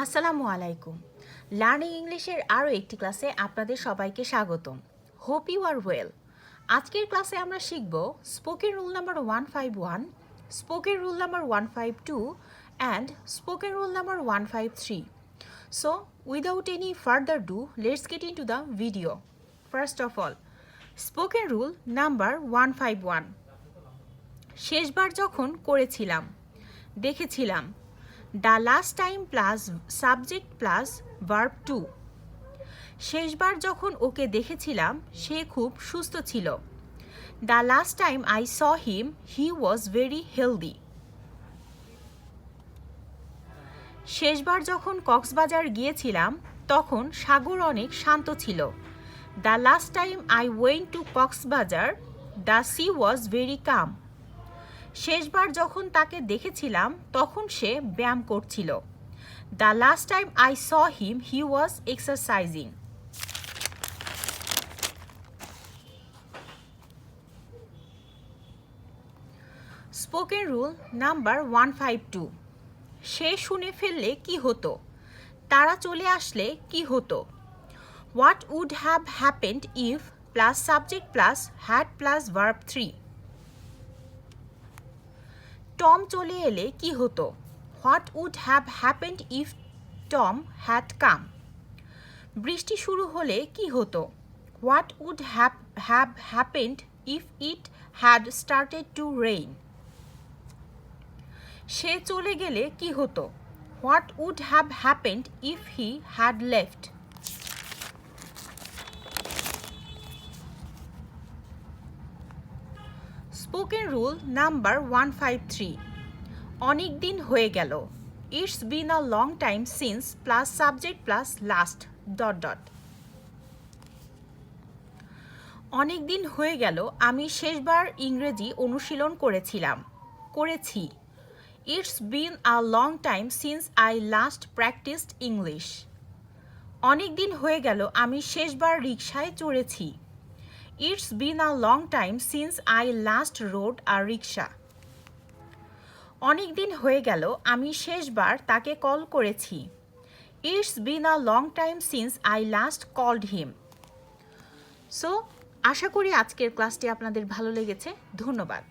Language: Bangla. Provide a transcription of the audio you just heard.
আসসালামু আলাইকুম। লার্নিং ইংলিশের আরও একটি ক্লাসে আপনাদের সবাইকে স্বাগতম। Hope you are well. আজকের ক্লাসে আমরা শিখব spoken rule number 151, spoken rule number 152 and spoken rule number 153। So without any further do, let's get into the video. First of all, spoken rule number 151। শেষবার যখন করেছিলাম, দেখেছিলাম। The last time plus subject plus verb two. শেষবার যখন ওকে দেখেছিলাম সে খুব সুস্থ ছিল। The last time I saw him he was very healthy. শেষবার যখন কক্সবাজার গিয়েছিলাম তখন সাগর অনেক শান্ত ছিল। The last time I went to Cox's Bazar the sea was very calm. শেষবার যখন তাকে দেখেছিলাম তখন সে ব্যায়াম করছিল। The last time I saw him he was exercising. Spoken rule number 152। সে শুনে ফেললে কি হতো? তারা চলে আসলে কি হতো? What would have happened if plus subject plus had plus verb 3। Tom চলে এলে কি হতো? What would have happened if Tom had come. বৃষ্টি শুরু হলে কি হতো? What would have happened if it had started to rain. সে চলে গেলে কি হতো? What would have happened if he had left. Spoken rule number 153। অনেক দিন হয়ে গেল। It's been a long time since plus subject plus last dot dot. অনেক দিন হয়ে গেল আমি শেষবার ইংরেজি অনুশীলন করেছি। It's been a long time since I last practised English. অনেক দিন হয়ে গেল আমি শেষবার রিকশায় চড়েছি। It's been a long time since I last rode a rickshaw. অনেক দিন হয়ে গেল আমি শেষবার তাকে কল করেছি। It's been a long time since I last called him. So আশা করি আজকের ক্লাসটি আপনাদের ভালো লেগেছে। ধন্যবাদ।